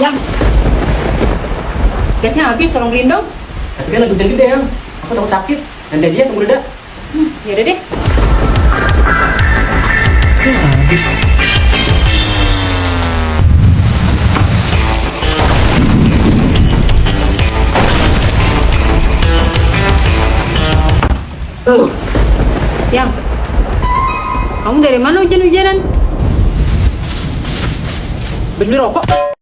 Yang gasnya habis, tolong beliin dong. Tapi kan lagi hujan gede ya. Aku takut sakit. Nanti aja tunggu reda. Ya udah deh. Habis. Tuh. Yang, kamu dari mana hujan-hujanan? Beli rokok.